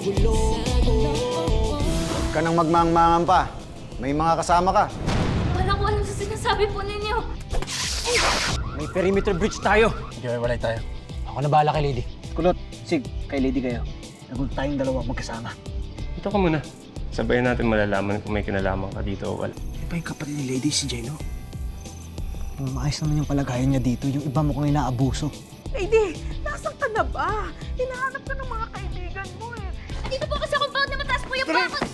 Huwag ka nang magmangmangan pa. May mga kasama ka. Wala ko alam sa sinasabi po ninyo. May perimeter breach tayo. Hiwalay tayo. Ako na bahala kay Lady. Kulot, Sig, kay Lady kayo. Nagunta tayong dalawa magkasama. Ito ka muna. Sabayan natin malalaman kung may kinalaman ka dito o wala. Di ba yung kapatid ni Lady si Jeno? Maayos naman yung palagayan niya dito. Yung iba mo kung inaabuso. Lady, nasaan ka na ba? Hinahanap ka ng mga kaibigan mo eh. Dito po kasi compound na mataas po yung bakod.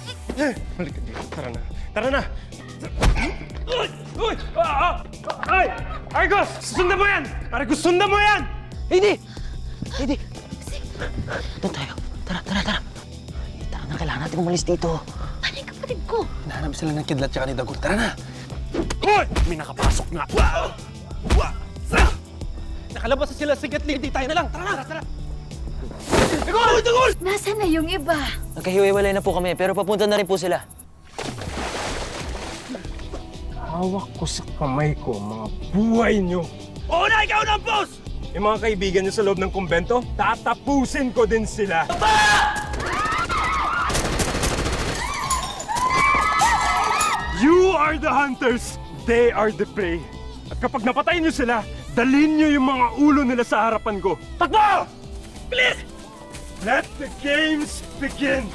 Balik ka dito. Tara na. Tara na! Uy! Uy! Ay! Argos! Sundan mo yan! Argos, sundan mo yan! Lady! Lady! Doon tayo. Tara, tara, tara. Tara na, kailangan natin umalis dito. Ano yung kapatid ko? Nahanap sila ng kidlat tsaka ni Dagon. Tara na! Uy! May nakapasok nga! Nakalabas na sila. Sigat Lady. Tayo na lang. Tara na! Tara! Nasaan na yung iba? Nagkahiwalay na po kami, pero papunta na rin po sila. Hawak ko sa kamay ko, mga buhay nyo. Una, ikaw ng boss! Yung mga kaibigan nyo sa loob ng kumbento, tatapusin ko din sila. You are the hunters, they are the prey. At kapag napatay nyo sila, dalhin nyo yung mga ulo nila sa harapan ko. Takbo! Please! Let the games begin!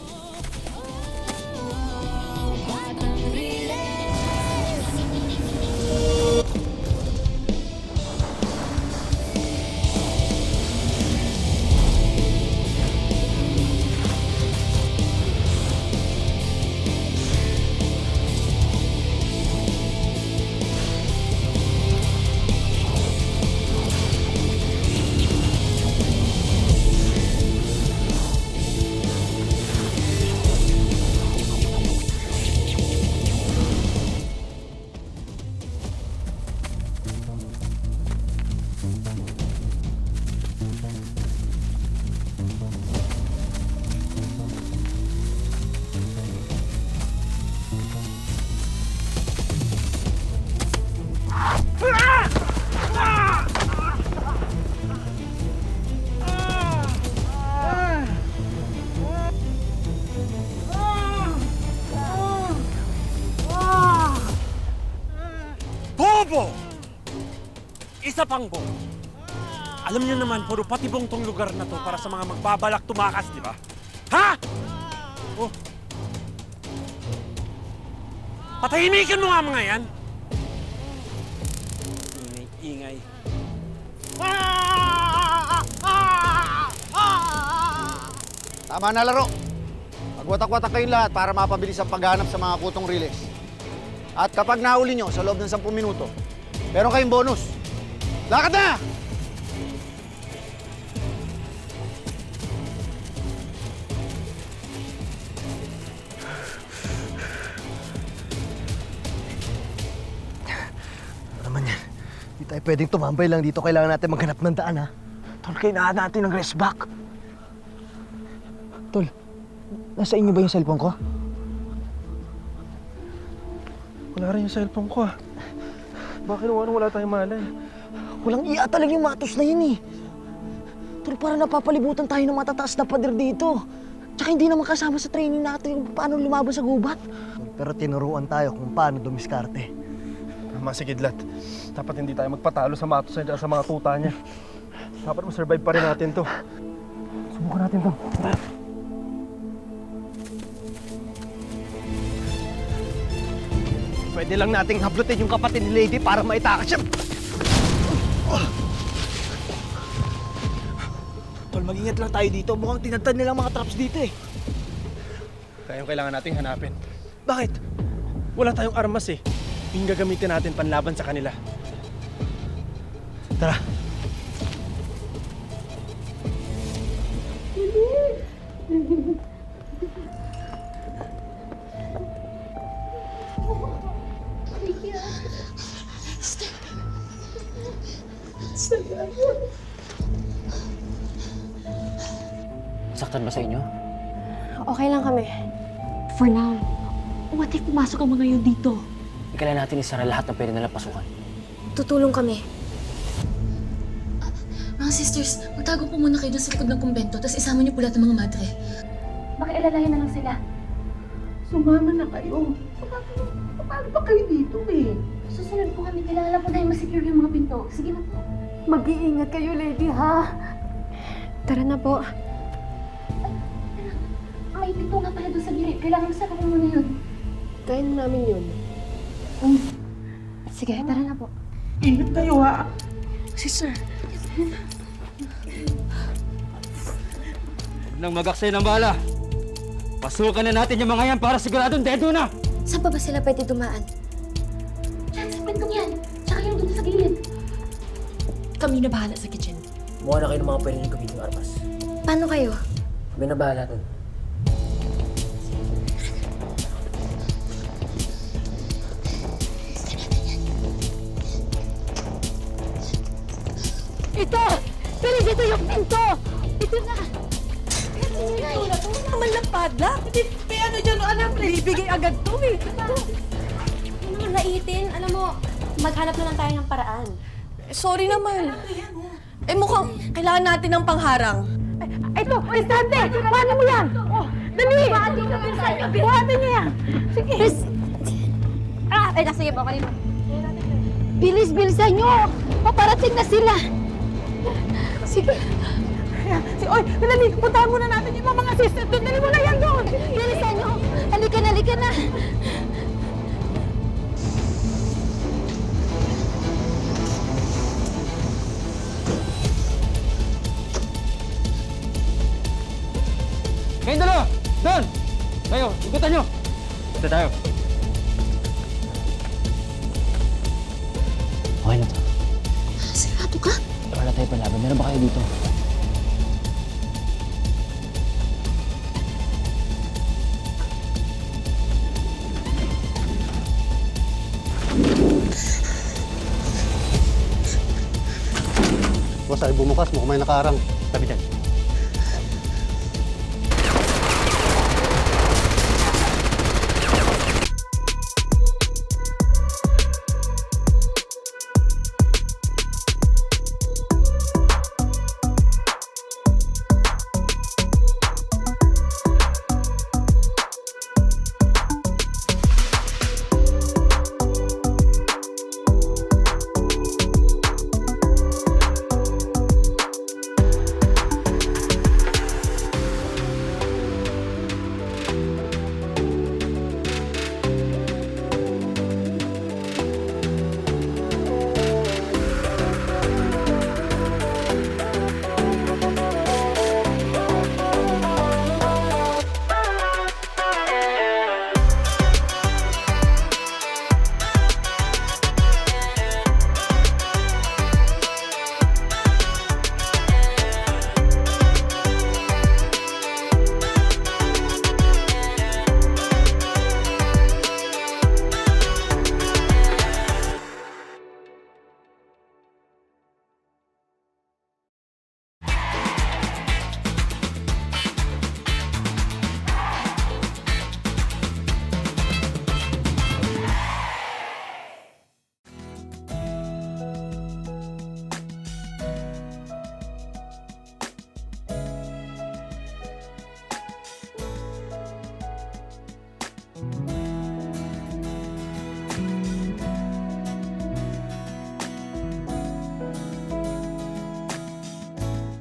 Bobo! Isa pang bobo. Alam niyo naman, puro patibong tong lugar na to para sa mga magbabalak tumakas, di ba? Ha? Oh. Patahimikin mo nga mga yan. Ingay-ingay. Tama na laro. Magwatak-watak kayong lahat para mapabilis ang paghanap sa mga kutong riles. At kapag nahuli nyo sa loob ng 10 minuto, meron kayong bonus. Lakad na! Ano naman yan? Hindi tayo pwedeng tumambay lang dito. Kailangan natin maghanap ng daan, ha? Tol, kailangan natin ng rest back. Tol, nasa inyo ba yung cellphone ko? Wala rin yung cellphone ko ah. Bakit wala tayong malay? Walang iya talaga yung matos na yun, eh. Tol, parang napapalibutan tayo ng matataas na pader dito. Tsaka hindi naman kasama sa training natin kung paano lumaban sa gubat. Pero tinuruan tayo kung paano dumiskarte. Tama si Kidlat. Dapat hindi tayo magpatalo sa matos niya sa mga tuta niya. Dapat ma-survive pa rin natin to. Subukan natin to. Tara. Pwede lang nating hablutin yung kapatid ni Lady para maitakas siya. Tol, mag-ingat lang tayo dito. Mukhang tinatad nilang mga traps dito, eh. Kaya yung kailangan nating hanapin. Bakit? Wala tayong armas eh. Yung gagamitin natin panlaban sa kanila. Tara. Saktan ba sa inyo? Okay lang kami. For now. What if pumasok ang mga yun dito? Kailangan natin isara lahat ng pwede nalang pasukan. Tutulong kami. Mga sisters, magtago po muna kayo dun sa likod ng kumbento, tapos isama niyo po lahat ng mga madre. Pakialalayan na lang sila. Sumama na kayo. Paano ba kayo dito eh? Susunod po kami. Kailangan po namin masecure yung mga pinto. Sige na po. Mag-iingat kayo, lady, ha? Tara na po. May pinto nga pala doon sa gilid. Kailangan masarap ko muna yun. Kaya na namin yun. Sige, tara na po. Ingat kayo ha. Si sir. Huwag nang mag-aksay ng bala. Pasukan na natin yung mga yan para siguradong dedo na! Saan pa ba sila pwede dumaan? Yan, sa pintong yan. Tsaka yung doon sa gilid. Kami na bahala sa kitchen. Mukha na kayo ng mga pwede niyong gawin yung armas. Paano kayo? Kami na bahala dun. Ito! Bilis, ito yung pinto! Ito na! Wala naman na padlock. Hindi, may ano dyan, alam, bibigay agad to eh. Ano naman naitin? Alam mo, maghanap na lang tayo ng paraan. Sorry naman. Eh mukhang kailangan natin ng pangharang. Ito, Estante! Paano mo yan? Oh, dali! Buhatin niyo yan! Sige! Sige po, kanina. Bilis-bilisan nyo! Paparating na sila! Sige. Oy, dali! Puntahan muna natin yung mga assistant doon. Dali mo na yan doon! Bilisan nyo! Halika na, halika na! Kayong dalawa! Doon! Kayo, ikutan nyo! Ito tayo. Okay na to. Sigurado ka? Wala tayo palaban. Meron ba kayo dito? Boss, ay bumukas. Mukhang may nakaarang. Tabi dyan.